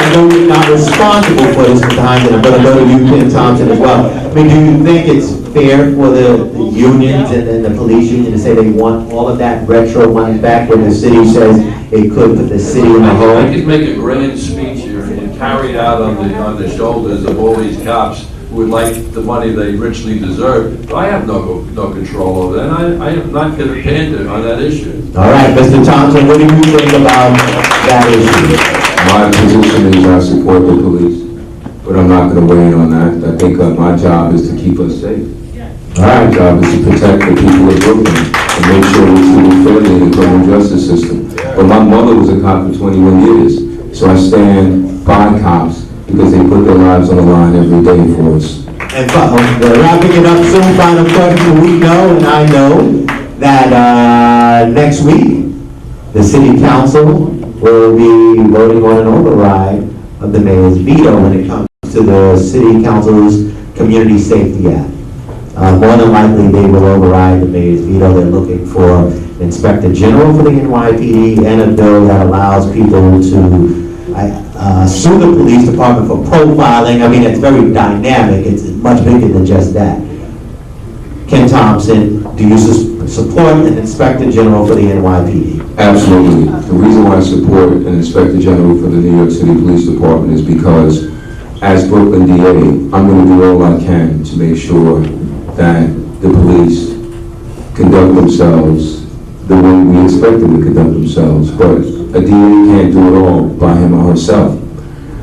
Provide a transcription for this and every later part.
I know you're not responsible for this, Mr. Hines, and I'm going to go to you, Ken Thompson, as well. I mean, do you think it's fair for the unions and the police union to say they want all of that retro money back when the city says it could put the city in the hole? I could make a grand speech here and carry it out on the shoulders of all these cops who would like the money they richly deserve, but I have no control over that, and I am not going to pander on that issue. All right, Mr. Thompson, what do you think about that issue? My position is I support the police, but I'm not going to weigh in on that. I think my job is to keep us safe. My job is to protect the people of Brooklyn and make sure we're treated fairly in the criminal justice system. But my mother was a cop for 21 years, so I stand by cops because they put their lives on the line every day for us. And wrapping it up soon, final question. We know, and I know, that next week, the city council will be voting on an override of the mayor's veto when it comes to the city council's Community Safety Act. More than likely, they will override the mayor's veto. They're looking for an inspector general for the NYPD and a bill that allows people to sue the police department for profiling. I mean, it's very dynamic. It's much bigger than just that. Ken Thompson, do you support an inspector general for the NYPD? Absolutely. The reason why I support an inspector general for the New York City Police Department is because as Brooklyn DA, I'm going to do all I can to make sure that the police conduct themselves the way we expect them to conduct themselves. But a DA can't do it all by him or herself.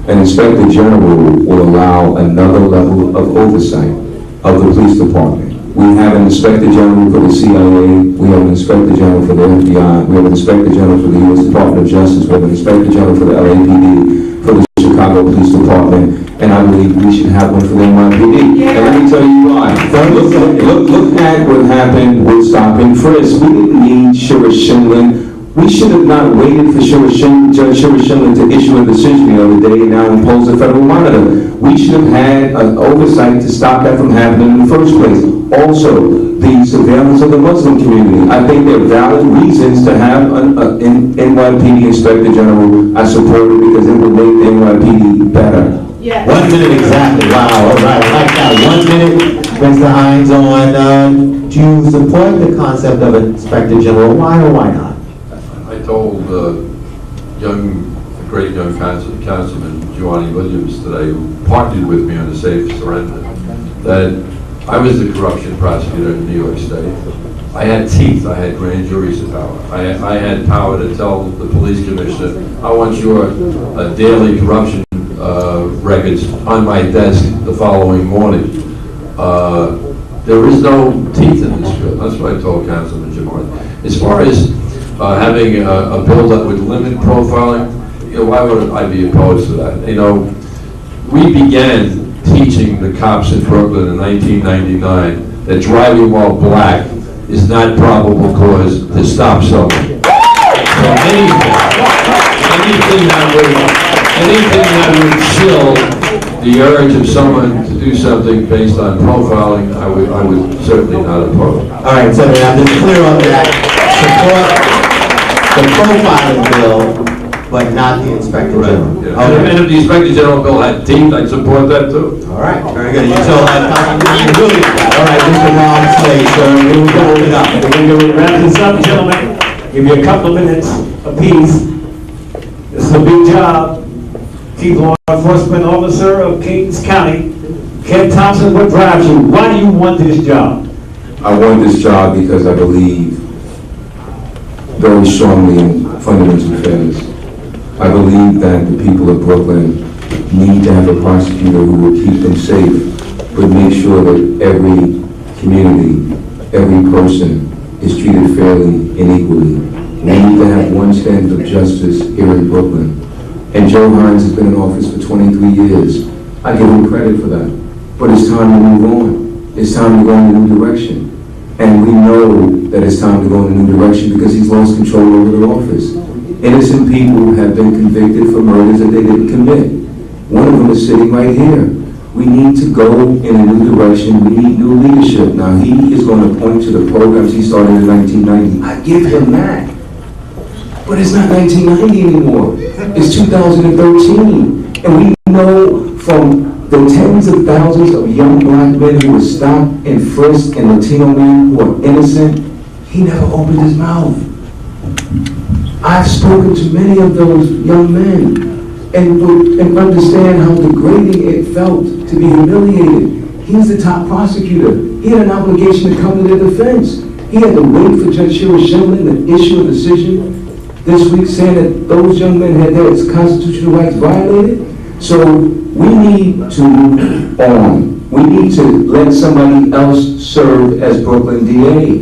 An inspector general will allow another level of oversight of the police department. We have an inspector general for the CIA, we have an inspector general for the FBI, we have an inspector general for the U.S. Department of Justice, we have an inspector general for the LAPD, for the Chicago Police Department, and I believe we should have one for the NYPD. Yeah. And let me tell you why. Look at what happened with Stop and Frisk. We didn't need Sheriff Schindler. We should have not waited for Judge Sheriff Schindler to issue a decision the other day and now impose a federal monitor. We should have had an oversight to stop that from happening in the first place. Also, the surveillance of the Muslim community. I think there are valid reasons to have an NYPD Inspector General. I support it because it will make the NYPD better. Yeah. 1 minute exactly. Wow. All right. I like that. 1 minute, Mr. Hines, on do you support the concept of an Inspector General? Why or why not? I told great young Councilman Giovanni Williams today, who partnered with me on the Safe Surrender, that I was the corruption prosecutor in New York State. I had teeth. I had grand jury power. I had power to tell the police commissioner, I want your daily corruption records on my desk the following morning. There is no teeth in this bill. That's what I told Councilman Giovanni. As far as having a bill that would limit profiling, why would I be opposed to that? We began teaching the cops in Brooklyn in 1999 that driving while black is not probable cause to stop someone. So anything that would chill the urge of someone to do something based on profiling, I would certainly not oppose. All right, so I'm just clear on that. Support the profiling bill, but not the Inspector General. Yeah. Okay. And if the Inspector General bill had teeth, I'd support that too. All right, very good. You told that really. All right, Mr. Ron Slade, sir, we're going to up. We're going to wrap this up, gentlemen. Give you a couple of minutes apiece. This is a big job. Chief Law Enforcement Officer of Catons County, Ken Thompson, what drives you? Why do you want this job? I want this job because I believe very strongly in fundamental fairness. I believe that the people of Brooklyn need to have a prosecutor who will keep them safe, but make sure that every community, every person is treated fairly and equally. We need to have one standard of justice here in Brooklyn. And Joe Hines has been in office for 23 years. I give him credit for that. But it's time to move on. It's time to go in a new direction. And we know that it's time to go in a new direction because he's lost control over the office. Innocent people have been convicted for murders that they didn't commit. One of them is sitting right here. We need to go in a new direction. We need new leadership. Now, he is going to point to the programs he started in 1990. I give him that. But it's not 1990 anymore. It's 2013. And we know from the tens of thousands of young black men who were stopped and frisked and Latino men who are innocent, he never opened his mouth. I've spoken to many of those young men and understand how degrading it felt to be humiliated. He's the top prosecutor. He had an obligation to come to their defense. He had to wait for Judge Shira Schindler to issue a decision this week saying that those young men had their constitutional rights violated. So we need to move on. We need to let somebody else serve as Brooklyn DA.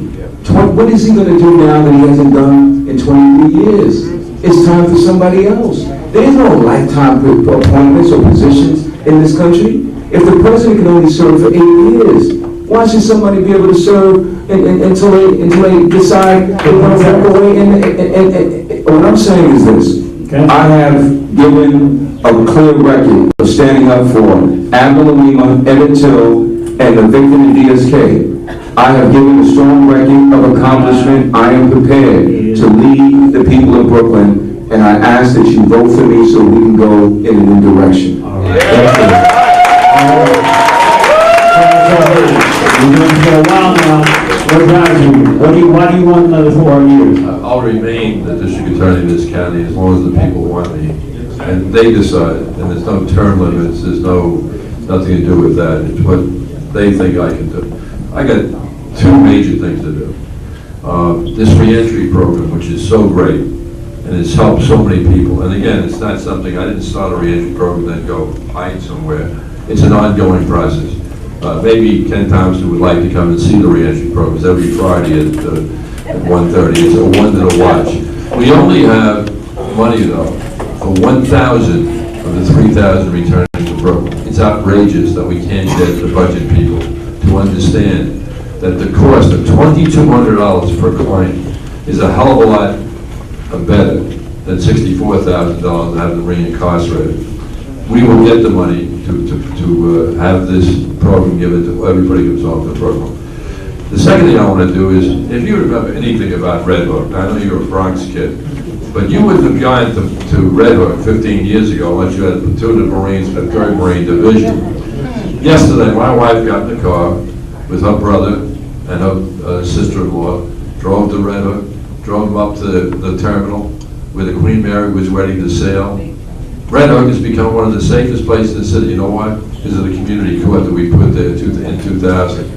What is he going to do now that he hasn't done in 23 years? It's time for somebody else. There is no lifetime appointments or positions in this country. If the president can only serve for 8 years, why should somebody be able to serve until they decide they want to walk away? And what I'm saying is this. Okay. I have given a clear record of standing up for Admiral Lima, Emmett Till, and the victim of DSK. I have given a strong record of accomplishment. I am prepared to lead the people of Brooklyn, and I ask that you vote for me so we can go in a new direction. All right. You've been for a while now. What drives you? Why do you want another 4 years? I'll remain the district attorney in this county as long as the people want me. And they decide, and there's no term limits, there's nothing to do with that. It's what they think I can do. I got two major things to do. This reentry program, which is so great, and it's helped so many people. And again, it's not something, I didn't start a reentry program and then go hide somewhere. It's an ongoing process. Maybe Ken Thompson would like to come and see the reentry programs every Friday at 1:30. It's a wonder to watch. We only have money, though, for 1,000 of the 3,000 returning to Brooklyn. It's outrageous that we can't get the budget people to understand that the cost of $2,200 per client is a hell of a lot better than $64,000 and have them reincarcerated. We will get the money to have this program given to everybody who's off the program. The second thing I want to do is, if you remember anything about Red Hook, I know you're a Bronx kid, but you wouldn't have gone to Red Hook 15 years ago unless you had a platoon of Marines at 3rd Marine Division. Yesterday, my wife got in the car with her brother and her sister-in-law, drove to Red Hook, drove them up to the terminal where the Queen Mary was ready to sail. Red Hook has become one of the safest places in the city. You know why? Because of the community court that we put there in 2000.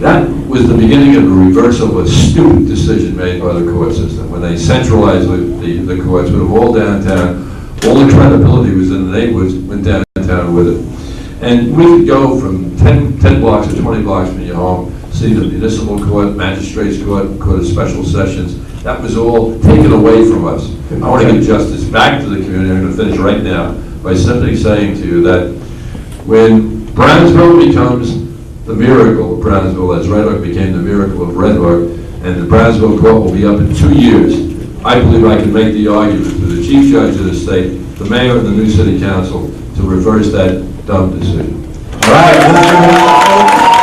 That was the beginning of a reversal of a stupid decision made by the court system. When they centralized the courts, put them all downtown, all the credibility was in the neighborhoods, went downtown with it. And we could go from 10 blocks or 20 blocks from your home, see the municipal court, magistrates court, court of special sessions. That was all taken away from us. I want to give justice back to the community. I'm going to finish right now by simply saying to you that when Brownsville becomes the miracle of Brownsville, as Red Hook became the miracle of Red Hook, and the Brownsville court will be up in 2 years, I believe I can make the argument to the chief judge of the state, the mayor, and the new city council to reverse that dumb decision. All right.